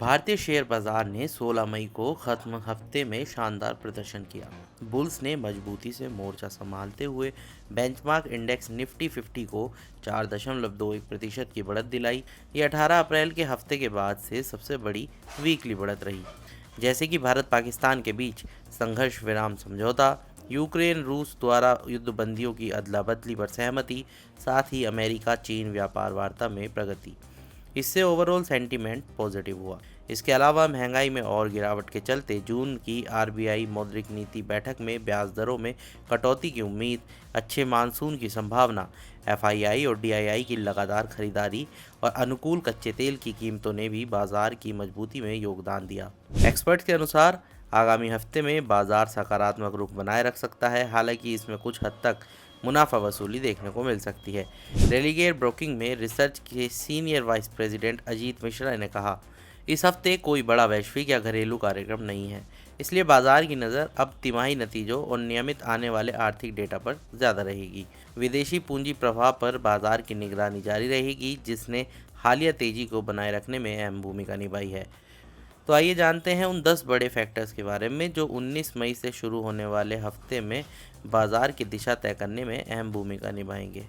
भारतीय शेयर बाजार ने 16 मई को खत्म हफ्ते में शानदार प्रदर्शन किया। बुल्स ने मजबूती से मोर्चा संभालते हुए बेंचमार्क इंडेक्स निफ्टी 50 को 4.21% की बढ़त दिलाई। ये 18 अप्रैल के हफ्ते के बाद से सबसे बड़ी वीकली बढ़त रही। जैसे कि भारत पाकिस्तान के बीच संघर्ष विराम समझौता, यूक्रेन रूस द्वारा युद्धबंदियों की अदला बदली पर सहमति, साथ ही अमेरिका चीन व्यापार वार्ता में प्रगति, इससे ओवरऑल सेंटीमेंट पॉजिटिव हुआ। इसके अलावा महंगाई में और गिरावट के चलते जून की आरबीआई मौद्रिक नीति बैठक में ब्याज दरों में कटौती की उम्मीद, अच्छे मानसून की संभावना, एफआईआई और डीआईआई की लगातार खरीदारी और अनुकूल कच्चे तेल की कीमतों ने भी बाजार की मजबूती में योगदान दिया। एक्सपर्ट्स के अनुसार आगामी हफ्ते में बाजार सकारात्मक रुख बनाए रख सकता है, हालांकि इसमें कुछ हद तक मुनाफा वसूली देखने को मिल सकती है। रेलिगेयर ब्रोकिंग में रिसर्च के senior vice president Ajit Mishra ने कहा, इस हफ्ते कोई बड़ा वैश्विक या घरेलू कार्यक्रम नहीं है, इसलिए बाजार की नज़र अब तिमाही नतीजों और नियमित आने वाले आर्थिक डेटा पर ज़्यादा रहेगी। विदेशी पूंजी प्रवाह पर बाजार की निगरानी जारी रहेगी, जिसने हालिया तेजी को बनाए रखने में अहम भूमिका निभाई है। तो आइए जानते हैं उन 10 बड़े फैक्टर्स के बारे में जो 19 मई से शुरू होने वाले हफ्ते में बाजार की दिशा तय करने में अहम भूमिका निभाएंगे।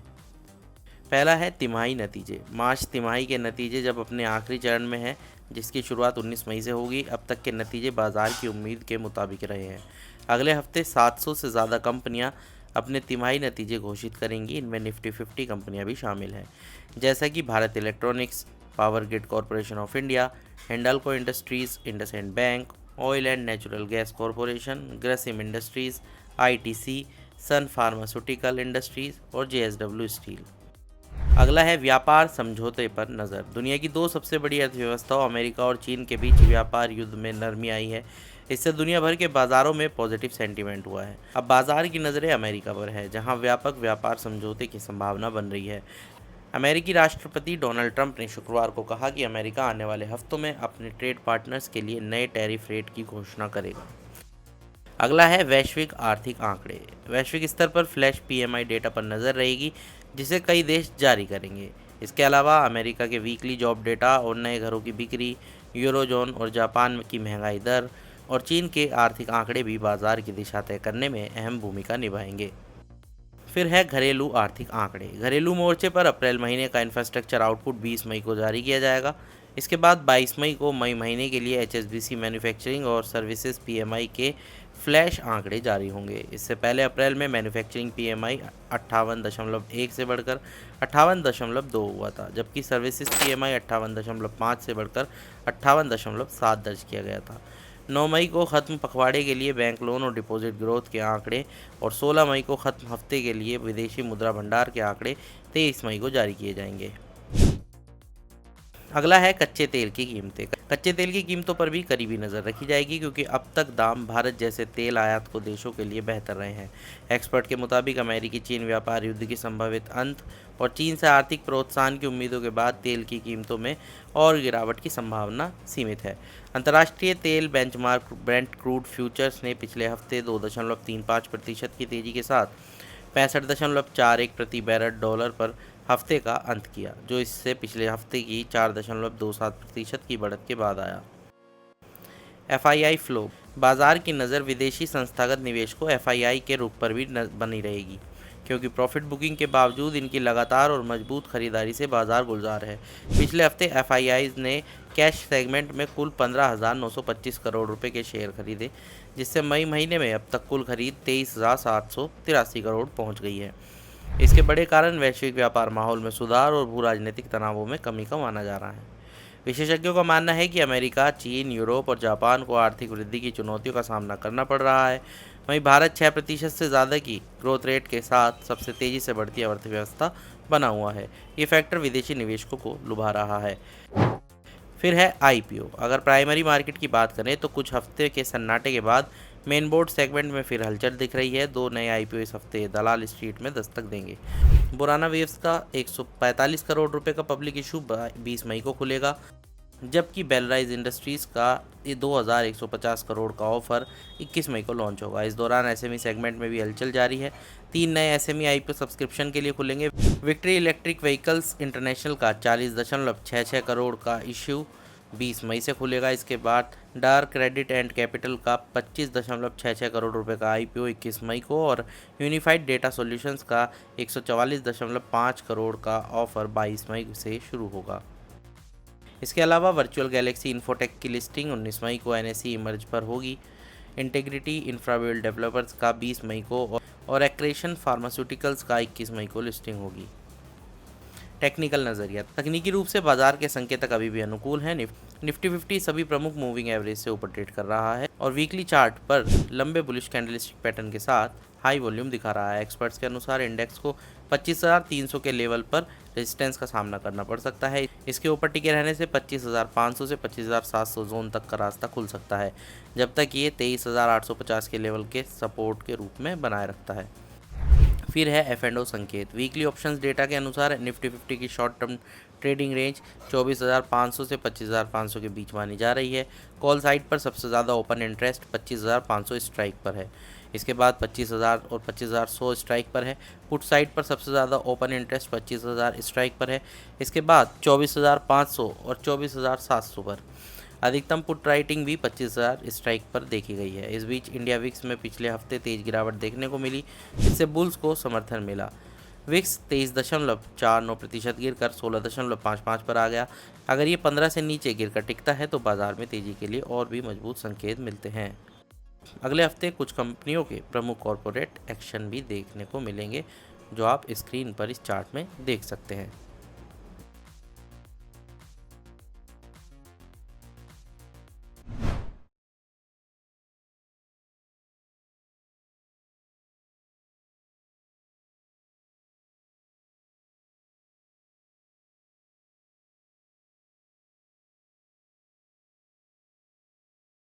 पहला है तिमाही नतीजे। मार्च तिमाही के नतीजे जब अपने आखिरी चरण में हैं, जिसकी शुरुआत 19 मई से होगी। अब तक के नतीजे बाजार की उम्मीद के मुताबिक रहे हैं। अगले हफ्ते 700 से ज़्यादा कंपनियां अपने तिमाही नतीजे घोषित करेंगी। इनमें निफ्टी 50 कंपनियां भी शामिल हैं, जैसा कि Bharat Electronics, Power Grid Corporation of India, Hindalco Industries, IndusInd Bank, Oil and Natural Gas Corporation, Grasim Industries, ITC, Sun Pharmaceutical Industries और जेएसडब्ल्यू स्टील। अगला है व्यापार समझौते पर नज़र। दुनिया की दो सबसे बड़ी अर्थव्यवस्थाओं अमेरिका और चीन के बीच व्यापार युद्ध में नरमी आई है। इससे दुनिया भर के बाज़ारों में पॉजिटिव सेंटीमेंट हुआ है। अब बाजार की नज़रें अमेरिका पर है, जहां व्यापक व्यापार समझौते की संभावना बन रही है। अमेरिकी राष्ट्रपति डोनाल्ड ट्रंप ने शुक्रवार को कहा कि अमेरिका आने वाले हफ्तों में अपने ट्रेड पार्टनर्स के लिए नए टैरिफ रेट की घोषणा करेगा। अगला है वैश्विक आर्थिक आंकड़े। वैश्विक स्तर पर फ्लैश पीएमआई डेटा पर नज़र रहेगी, जिसे कई देश जारी करेंगे। इसके अलावा अमेरिका के वीकली जॉब डेटा और नए घरों की बिक्री, यूरोजोन और जापान की महंगाई दर और चीन के आर्थिक आंकड़े भी बाजार की दिशा तय करने में अहम भूमिका निभाएंगे। फिर है घरेलू आर्थिक आंकड़े। घरेलू मोर्चे पर अप्रैल महीने का इंफ्रास्ट्रक्चर आउटपुट 20 मई को जारी किया जाएगा। इसके बाद 22 मई को मई महीने के लिए एचएसबीसी मैन्युफैक्चरिंग और सर्विसेज पीएमआई के फ्लैश आंकड़े जारी होंगे। इससे पहले अप्रैल में मैन्युफैक्चरिंग पीएमआई 58.1 से बढ़कर 58.2 हुआ था, जबकि सर्विसेज पीएमआई 58.5 से बढ़कर 58.7 दर्ज किया गया था। 9 मई को ख़त्म पखवाड़े के लिए बैंक लोन और डिपॉजिट ग्रोथ के आंकड़े और 16 मई को ख़त्म हफ्ते के लिए विदेशी मुद्रा भंडार के आंकड़े 23 मई को जारी किए जाएंगे। अगला है कच्चे तेल की कीमतें। कच्चे तेल की कीमतों पर भी करीबी नज़र रखी जाएगी, क्योंकि अब तक दाम भारत जैसे तेल आयात को देशों के लिए बेहतर रहे हैं। एक्सपर्ट के मुताबिक अमेरिकी चीन व्यापार युद्ध की संभावित अंत और चीन से आर्थिक प्रोत्साहन की उम्मीदों के बाद तेल की कीमतों में और गिरावट की संभावना सीमित है। अंतर्राष्ट्रीय तेल बेंचमार्क ब्रेंट क्रूड फ्यूचर्स ने पिछले हफ्ते 2.35% की तेज़ी के साथ 65.41 प्रति बैरल डॉलर पर हफ्ते का अंत किया, जो इससे पिछले हफ्ते की 4.27% की बढ़त के बाद आया। FII flow. बाजार की नज़र विदेशी संस्थागत निवेशकों एफआईआई के रुख पर भी बनी रहेगी, क्योंकि प्रॉफिट बुकिंग के बावजूद इनकी लगातार और मजबूत खरीदारी से बाजार गुलजार है। पिछले हफ्ते एफआईआई ने कैश सेगमेंट में कुल 15,925 करोड़ रुपए के शेयर खरीदे, जिससे मई महीने में अब तक कुल खरीद 23,783 करोड़ पहुंच गई है। इसके बड़े कारण वैश्विक व्यापार माहौल में सुधार और भू राजनीतिक तनावों में कमी का माना जा रहा है। विशेषज्ञों का मानना है कि अमेरिका, चीन, यूरोप और जापान को आर्थिक वृद्धि की चुनौतियों का सामना करना पड़ रहा है। वहीं भारत 6% से ज़्यादा की ग्रोथ रेट के साथ सबसे तेज़ी से बढ़ती अर्थव्यवस्था बना हुआ है। ये फैक्टर विदेशी निवेशकों को लुभा रहा है। फिर है आईपीओ। अगर प्राइमरी मार्केट की बात करें तो कुछ हफ्ते के सन्नाटे के बाद मेन बोर्ड सेगमेंट में फिर हलचल दिख रही है। 2 नए आईपीओ इस हफ्ते दलाल स्ट्रीट में दस्तक देंगे। बुराना वेव्स का 145 करोड़ रुपए का पब्लिक इशू 20 मई को खुलेगा, जबकि बेलराइज इंडस्ट्रीज़ का 2,150 करोड़ का ऑफर 21 मई को लॉन्च होगा। इस दौरान एसएमई सेगमेंट में भी हलचल जारी है। 3 नए एसएमई आईपीओ सब्सक्रिप्शन के लिए खुलेंगे। विक्ट्री इलेक्ट्रिक व्हीकल्स इंटरनेशनल का 40.66 करोड़ का इश्यू 20 मई से खुलेगा। इसके बाद डार क्रेडिट एंड कैपिटल का 25.66 करोड़ रुपए का आईपीओ 21 मई को और यूनिफाइड डेटा सॉल्यूशंस का 144.5 करोड़ का ऑफर 22 मई से शुरू होगा। इसके अलावा वर्चुअल गैलेक्सी इन्फोटेक की लिस्टिंग 19 मई को एनएसई इमर्ज पर होगी। इंटीग्रिटी इंफ्रावेल डेवलपर्स का 20 मई को और एक्रेशन फार्मास्यूटिकल्स का 21 मई को लिस्टिंग होगी। टेक्निकल नज़रिया। तकनीकी रूप से बाजार के संकेतक अभी भी अनुकूल हैं। निफ्टी 50 सभी प्रमुख मूविंग एवरेज से ऊपर ट्रेड कर रहा है और वीकली चार्ट पर लंबे बुलिश कैंडलस्टिक पैटर्न के साथ हाई वॉल्यूम दिखा रहा है। एक्सपर्ट्स के अनुसार इंडेक्स को 25,300 के लेवल पर रेजिस्टेंस का सामना करना पड़ सकता है। इसके ऊपर टिके रहने से 25,500 से 25,700 जोन तक का रास्ता खुल सकता है, जब तक ये 23,850 के लेवल के सपोर्ट के रूप में बनाए रखता है। फिर है F&O संकेत। वीकली ऑप्शंस डेटा के अनुसार निफ्टी 50 की शॉर्ट टर्म ट्रेडिंग रेंज 24,500 से 25,500 के बीच मानी जा रही है। कॉल साइड पर सबसे ज़्यादा ओपन इंटरेस्ट 25,500 स्ट्राइक पर है। इसके बाद 25,000 और 25,100 स्ट्राइक पर है। पुट साइड पर सबसे ज़्यादा ओपन इंटरेस्ट 25,000 स्ट्राइक पर है। इसके बाद 24,500 और 24,700 पर। अधिकतम पुट राइटिंग भी 25,000 स्ट्राइक पर देखी गई है। इस बीच इंडिया विक्स में पिछले हफ्ते तेज गिरावट देखने को मिली, जिससे बुल्स को समर्थन मिला। विक्स 23.49% गिरकर 16.55 पर आ गया। अगर ये 15 से नीचे गिरकर टिकता है तो बाजार में तेजी के लिए और भी मजबूत संकेत मिलते हैं। अगले हफ्ते कुछ कंपनियों के प्रमुख कॉरपोरेट एक्शन भी देखने को मिलेंगे, जो आप स्क्रीन पर इस चार्ट में देख सकते हैं।